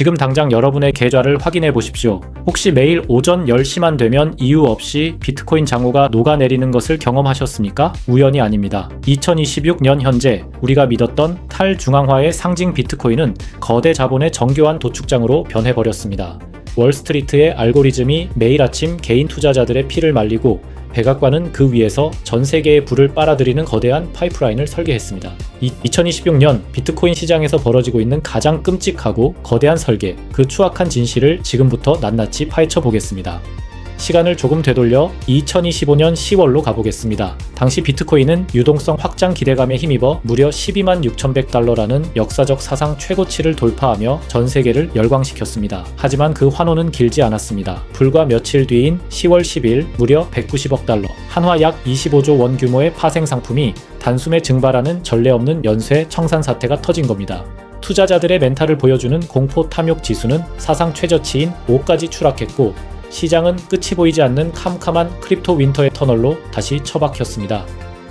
지금 당장 여러분의 계좌를 확인해 보십시오. 혹시 매일 오전 10시만 되면 이유 없이 비트코인 잔고가 녹아내리는 것을 경험하셨습니까? 우연이 아닙니다. 2026년 현재 우리가 믿었던 탈중앙화의 상징 비트코인은 거대 자본의 정교한 도축장으로 변해버렸습니다. 월스트리트의 알고리즘이 매일 아침 개인 투자자들의 피를 말리고 백악관은 그 위에서 전 세계의 부를 빨아들이는 거대한 파이프라인을 설계했습니다. 2026년 비트코인 시장에서 벌어지고 있는 가장 끔찍하고 거대한 설계, 그 추악한 진실을 지금부터 낱낱이 파헤쳐 보겠습니다. 시간을 조금 되돌려 2025년 10월로 가보겠습니다. 당시 비트코인은 유동성 확장 기대감에 힘입어 무려 12만 6,100달러라는 역사적 사상 최고치를 돌파하며 전 세계를 열광시켰습니다. 하지만 그 환호는 길지 않았습니다. 불과 며칠 뒤인 10월 10일 무려 190억 달러, 한화 약 25조 원 규모의 파생 상품이 단숨에 증발하는 전례 없는 연쇄 청산 사태가 터진 겁니다. 투자자들의 멘탈을 보여주는 공포 탐욕 지수는 사상 최저치인 5까지 추락했고 시장은 끝이 보이지 않는 캄캄한 크립토 윈터의 터널로 다시 처박혔습니다.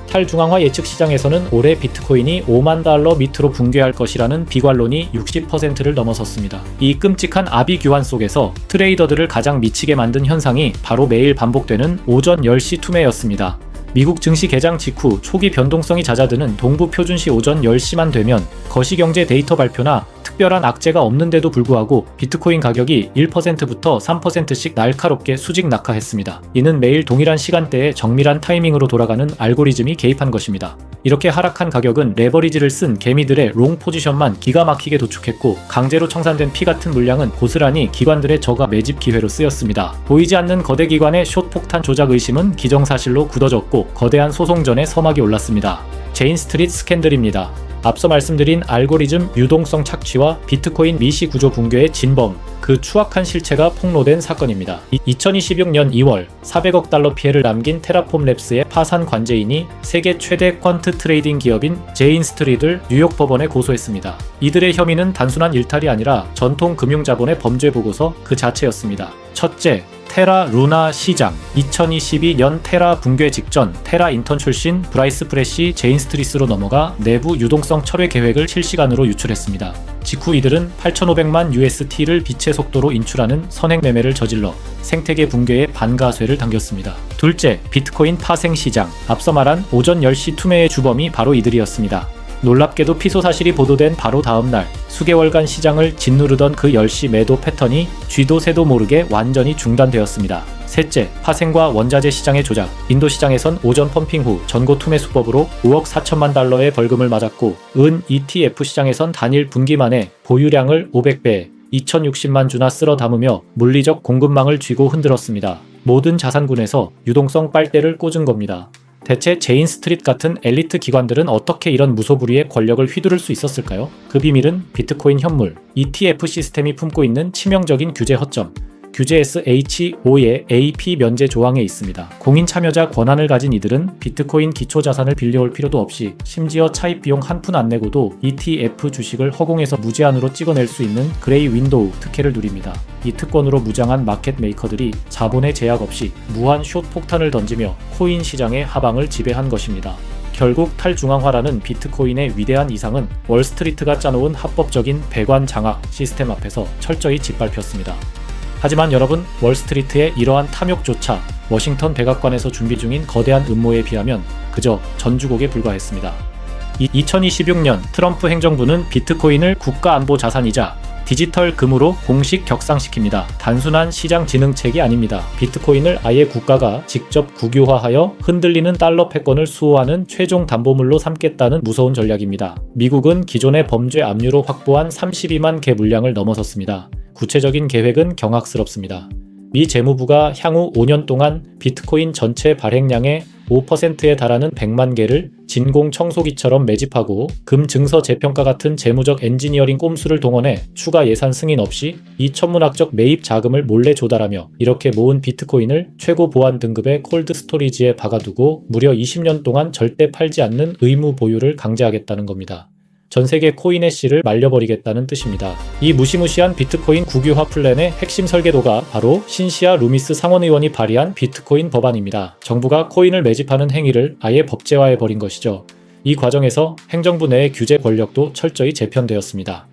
탈중앙화 예측 시장에서는 올해 비트코인이 5만 달러 밑으로 붕괴할 것이라는 비관론이 60%를 넘어섰습니다. 이 끔찍한 아비규환 속에서 트레이더들을 가장 미치게 만든 현상이 바로 매일 반복되는 오전 10시 투매였습니다. 미국 증시 개장 직후 초기 변동성이 잦아드는 동부 표준시 오전 10시만 되면 거시경제 데이터 발표나 특별한 악재가 없는데도 불구하고 비트코인 가격이 1%부터 3%씩 날카롭게 수직 낙하했습니다. 이는 매일 동일한 시간대에 정밀한 타이밍으로 돌아가는 알고리즘이 개입한 것입니다. 이렇게 하락한 가격은 레버리지를 쓴 개미들의 롱 포지션만 기가 막히게 도축했고 강제로 청산된 피 같은 물량은 고스란히 기관들의 저가 매집 기회로 쓰였습니다. 보이지 않는 거대 기관의 숏 폭탄 조작 의심은 기정사실로 굳어졌고 거대한 소송전에 서막이 올랐습니다. 제인 스트리트 스캔들입니다. 앞서 말씀드린 알고리즘 유동성 착취와 비트코인 미시 구조 붕괴의 진범, 그 추악한 실체가 폭로된 사건입니다. 2026년 2월 400억 달러 피해를 남긴 테라폼 랩스의 파산 관제인이 세계 최대 퀀트 트레이딩 기업인 제인 스트리트를 뉴욕 법원에 고소했습니다. 이들의 혐의는 단순한 일탈이 아니라 전통 금융자본의 범죄 보고서 그 자체였습니다. 첫째, 테라 루나 시장. 2022년 테라 붕괴 직전 테라 인턴 출신 브라이스 프레시 제인 스트리스로 넘어가 내부 유동성 철회 계획을 실시간으로 유출했습니다. 직후 이들은 8,500만 UST를 빛의 속도로 인출하는 선행 매매를 저질러 생태계 붕괴에 반가쇠를 당겼습니다. 둘째, 비트코인 파생 시장. 앞서 말한 오전 10시 투매의 주범이 바로 이들이었습니다. 놀랍게도 피소 사실이 보도된 바로 다음날 수개월간 시장을 짓누르던 그 10시 매도 패턴이 쥐도 새도 모르게 완전히 중단되었습니다. 셋째, 파생과 원자재 시장의 조작. 인도 시장에선 오전 펌핑 후 전고 투매 수법으로 5억 4천만 달러의 벌금을 맞았고 은 ETF 시장에선 단일 분기 만에 보유량을 500배, 2060만 주나 쓸어 담으며 물리적 공급망을 쥐고 흔들었습니다. 모든 자산군에서 유동성 빨대를 꽂은 겁니다. 대체 제인 스트리트 같은 엘리트 기관들은 어떻게 이런 무소불위의 권력을 휘두를 수 있었을까요? 그 비밀은 비트코인 현물, ETF 시스템이 품고 있는 치명적인 규제 허점, 규제 SHO의 AP 면제 조항에 있습니다. 공인 참여자 권한을 가진 이들은 비트코인 기초자산을 빌려올 필요도 없이 심지어 차입 비용 한 푼 안 내고도 ETF 주식을 허공에서 무제한으로 찍어낼 수 있는 그레이 윈도우 특혜를 누립니다. 이 특권으로 무장한 마켓 메이커들이 자본의 제약 없이 무한 숏 폭탄을 던지며 코인 시장의 하방을 지배한 것입니다. 결국 탈중앙화라는 비트코인의 위대한 이상은 월스트리트가 짜놓은 합법적인 배관 장악 시스템 앞에서 철저히 짓밟혔습니다. 하지만 여러분, 월스트리트의 이러한 탐욕조차 워싱턴 백악관에서 준비 중인 거대한 음모에 비하면 그저 전주곡에 불과했습니다. 2026년 트럼프 행정부는 비트코인을 국가안보 자산이자 디지털 금으로 공식 격상시킵니다. 단순한 시장 진흥책이 아닙니다. 비트코인을 아예 국가가 직접 국유화하여 흔들리는 달러 패권을 수호하는 최종 담보물로 삼겠다는 무서운 전략입니다. 미국은 기존의 범죄 압류로 확보한 32만 개 물량을 넘어섰습니다. 구체적인 계획은 경악스럽습니다. 미 재무부가 향후 5년 동안 비트코인 전체 발행량의 5%에 달하는 100만 개를 진공 청소기처럼 매집하고 금 증서 재평가 같은 재무적 엔지니어링 꼼수를 동원해 추가 예산 승인 없이 이 천문학적 매입 자금을 몰래 조달하며 이렇게 모은 비트코인을 최고 보안 등급의 콜드 스토리지에 박아두고 무려 20년 동안 절대 팔지 않는 의무 보유를 강제하겠다는 겁니다. 전 세계 코인의 씨를 말려버리겠다는 뜻입니다. 이 무시무시한 비트코인 국유화 플랜의 핵심 설계도가 바로 신시아 루미스 상원의원이 발의한 비트코인 법안입니다. 정부가 코인을 매집하는 행위를 아예 법제화해버린 것이죠. 이 과정에서 행정부 내의 규제 권력도 철저히 재편되었습니다.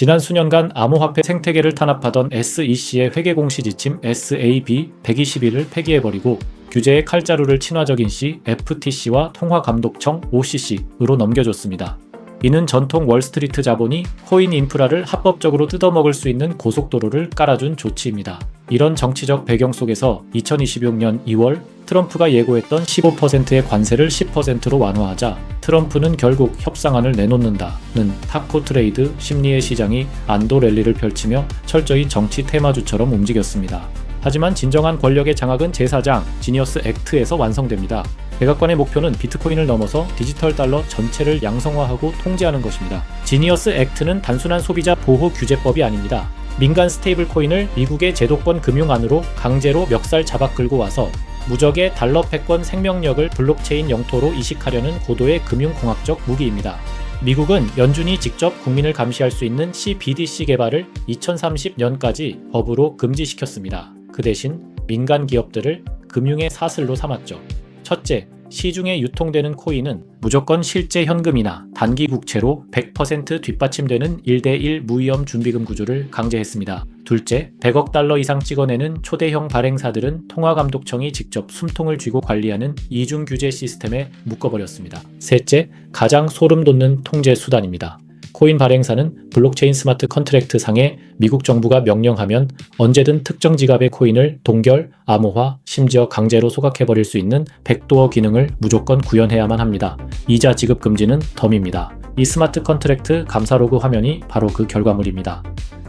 지난 수년간 암호화폐 생태계를 탄압하던 SEC의 회계 공시 지침 SAB 121을 폐기해버리고 규제의 칼자루를 친화적인 시 FTC와 통화감독청 OCC으로 넘겨줬습니다. 이는 전통 월스트리트 자본이 코인 인프라를 합법적으로 뜯어먹을 수 있는 고속도로를 깔아준 조치입니다. 이런 정치적 배경 속에서 2026년 2월 트럼프가 예고했던 15%의 관세를 10%로 완화하자 트럼프는 결국 협상안을 내놓는다는 타코 트레이드 심리의 시장이 안도 랠리를 펼치며 철저히 정치 테마주처럼 움직였습니다. 하지만 진정한 권력의 장악은 제4장 지니어스 액트에서 완성됩니다. 백악관의 목표는 비트코인을 넘어서 디지털 달러 전체를 양성화하고 통제하는 것입니다. 지니어스 액트는 단순한 소비자 보호 규제법이 아닙니다. 민간 스테이블 코인을 미국의 제도권 금융 안으로 강제로 멱살 잡아 끌고 와서 무적의 달러 패권 생명력을 블록체인 영토로 이식하려는 고도의 금융공학적 무기입니다. 미국은 연준이 직접 국민을 감시할 수 있는 CBDC 개발을 2030년까지 법으로 금지시켰습니다. 그 대신 민간 기업들을 금융의 사슬로 삼았죠. 첫째, 시중에 유통되는 코인은 무조건 실제 현금이나 단기 국채로 100% 뒷받침되는 1대1 무위험 준비금 구조를 강제했습니다. 둘째, 100억 달러 이상 찍어내는 초대형 발행사들은 통화감독청이 직접 숨통을 쥐고 관리하는 이중 규제 시스템에 묶어버렸습니다. 셋째, 가장 소름 돋는 통제 수단입니다. 코인 발행사는 블록체인 스마트 컨트랙트 상에 미국 정부가 명령하면 언제든 특정 지갑의 코인을 동결, 암호화, 심지어 강제로 소각해버릴 수 있는 백도어 기능을 무조건 구현해야만 합니다. 이자 지급 금지는 덤입니다. 이 스마트 컨트랙트 감사 로그 화면이 바로 그 결과물입니다.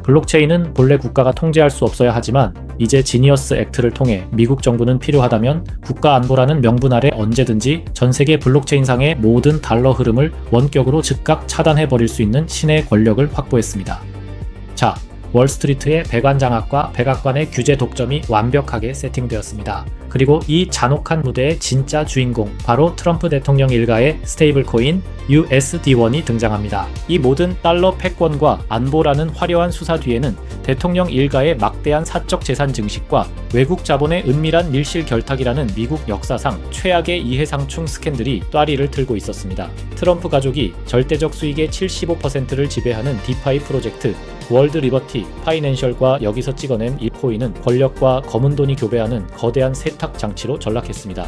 블록체인은 본래 국가가 통제할 수 없어야 하지만 이제 지니어스 액트를 통해 미국 정부는 필요하다면 국가 안보라는 명분 아래 언제든지 전 세계 블록체인상의 모든 달러 흐름을 원격으로 즉각 차단해버릴 수 있는 신의 권력을 확보했습니다. 자, 월스트리트의 배관 장악과 백악관의 규제 독점이 완벽하게 세팅되었습니다. 그리고 이 잔혹한 무대의 진짜 주인공, 바로 트럼프 대통령 일가의 스테이블 코인 USD1이 등장합니다. 이 모든 달러 패권과 안보라는 화려한 수사 뒤에는 대통령 일가의 막대한 사적 재산 증식과 외국 자본의 은밀한 밀실 결탁이라는 미국 역사상 최악의 이해상충 스캔들이 또아리를 틀고 있었습니다. 트럼프 가족이 절대적 수익의 75%를 지배하는 디파이 프로젝트 월드 리버티 파이낸셜과 여기서 찍어낸 이 코인은 권력과 검은 돈이 교배하는 거대한 세탁 장치로 전락했습니다.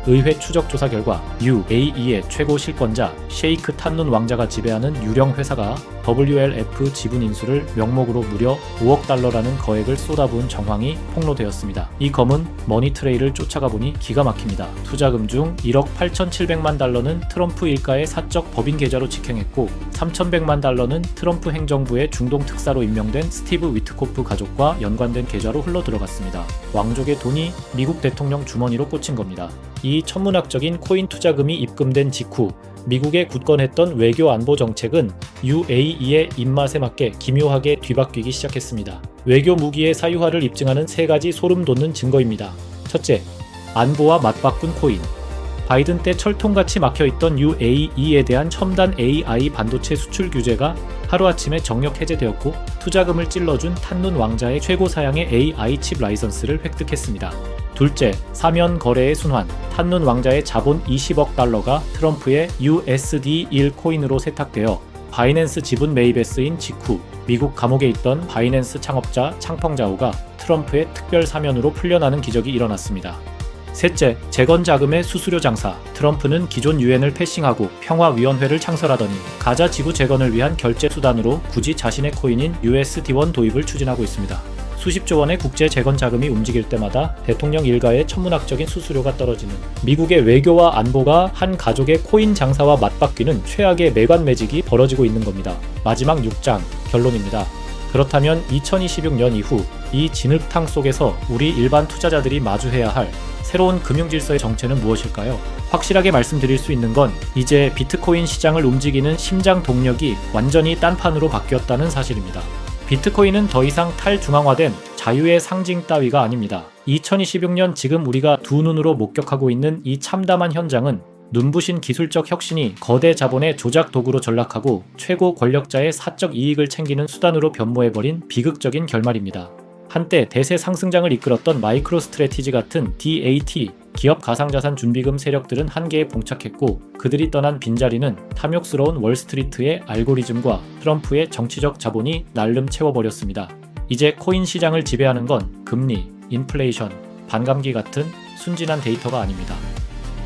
의회 추적 조사 결과 UAE의 최고 실권자 셰이크 탄눈 왕자가 지배하는 유령 회사가 WLF 지분 인수를 명목으로 무려 5억 달러라는 거액을 쏟아부은 정황이 폭로되었습니다. 이 검은 머니트레일을 쫓아가 보니 기가 막힙니다. 투자금 중 1억 8,700만 달러는 트럼프 일가의 사적 법인 계좌로 직행했고 3,100만 달러는 트럼프 행정부의 중동 특사로 임명된 스티브 위트코프 가족과 연관된 계좌로 흘러들어갔습니다. 왕족의 돈이 미국 대통령 주머니로 꽂힌 겁니다. 이 천문학적인 코인 투자금이 입금된 직후 미국의 굳건했던 외교 안보 정책은 UAE의 입맛에 맞게 기묘하게 뒤바뀌기 시작했습니다. 외교 무기의 사유화를 입증하는 세 가지 소름 돋는 증거입니다. 첫째, 안보와 맞바꾼 코인. 바이든 때 철통같이 막혀있던 UAE에 대한 첨단 AI 반도체 수출 규제가 하루아침에 정력 해제되었고 투자금을 찔러준 탄눈 왕자의 최고 사양의 AI 칩 라이선스를 획득했습니다. 둘째, 사면 거래의 순환. 탄눈 왕자의 자본 20억 달러가 트럼프의 USD1 코인으로 세탁되어 바이낸스 지분 매입에 쓰인 직후 미국 감옥에 있던 바이낸스 창업자 창펑자오가 트럼프의 특별 사면으로 풀려나는 기적이 일어났습니다. 셋째, 재건 자금의 수수료 장사. 트럼프는 기존 유엔을 패싱하고 평화위원회를 창설하더니 가자 지구 재건을 위한 결제 수단으로 굳이 자신의 코인인 USD1 도입을 추진하고 있습니다. 수십조 원의 국제 재건 자금이 움직일 때마다 대통령 일가의 천문학적인 수수료가 떨어지는 미국의 외교와 안보가 한 가족의 코인 장사와 맞바뀌는 최악의 매관매직이 벌어지고 있는 겁니다. 마지막 6장 결론입니다. 그렇다면 2026년 이후 이 진흙탕 속에서 우리 일반 투자자들이 마주해야 할 새로운 금융질서의 정체는 무엇일까요? 확실하게 말씀드릴 수 있는 건 이제 비트코인 시장을 움직이는 심장 동력이 완전히 딴판으로 바뀌었다는 사실입니다. 비트코인은 더 이상 탈중앙화된 자유의 상징 따위가 아닙니다. 2026년 지금 우리가 두 눈으로 목격하고 있는 이 참담한 현장은 눈부신 기술적 혁신이 거대 자본의 조작 도구로 전락하고 최고 권력자의 사적 이익을 챙기는 수단으로 변모해버린 비극적인 결말입니다. 한때 대세 상승장을 이끌었던 마이크로 스트래티지 같은 DAT 기업 가상자산 준비금 세력들은 한계에 봉착했고 그들이 떠난 빈자리는 탐욕스러운 월스트리트의 알고리즘과 트럼프의 정치적 자본이 날름 채워버렸습니다. 이제 코인 시장을 지배하는 건 금리, 인플레이션, 반감기 같은 순진한 데이터가 아닙니다.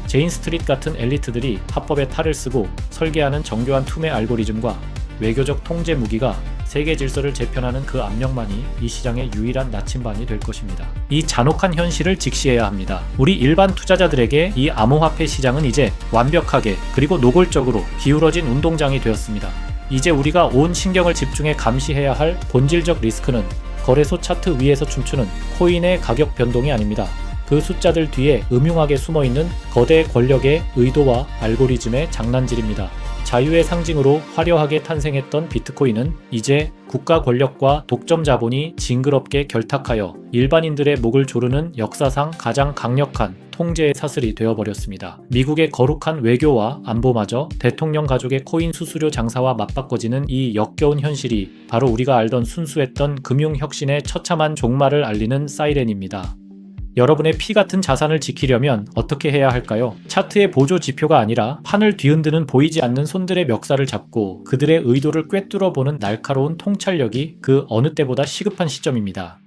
제인 스트릿 같은 엘리트들이 합법의 탈을 쓰고 설계하는 정교한 투매 알고리즘과 외교적 통제 무기가 세계 질서를 재편하는 그 압력만이 이 시장의 유일한 나침반이 될 것입니다. 이 잔혹한 현실을 직시해야 합니다. 우리 일반 투자자들에게 이 암호화폐 시장은 이제 완벽하게 그리고 노골적으로 기울어진 운동장이 되었습니다. 이제 우리가 온 신경을 집중해 감시해야 할 본질적 리스크는 거래소 차트 위에서 춤추는 코인의 가격 변동이 아닙니다. 그 숫자들 뒤에 음흉하게 숨어있는 거대 권력의 의도와 알고리즘의 장난질입니다. 자유의 상징으로 화려하게 탄생했던 비트코인은 이제 국가 권력과 독점 자본이 징그럽게 결탁하여 일반인들의 목을 조르는 역사상 가장 강력한 통제의 사슬이 되어버렸습니다. 미국의 거룩한 외교와 안보마저 대통령 가족의 코인 수수료 장사와 맞바꿔지는 이 역겨운 현실이 바로 우리가 알던 순수했던 금융혁신의 처참한 종말을 알리는 사이렌입니다. 여러분의 피 같은 자산을 지키려면 어떻게 해야 할까요? 차트의 보조 지표가 아니라 판을 뒤흔드는 보이지 않는 손들의 멱살을 잡고 그들의 의도를 꿰뚫어 보는 날카로운 통찰력이 그 어느 때보다 시급한 시점입니다.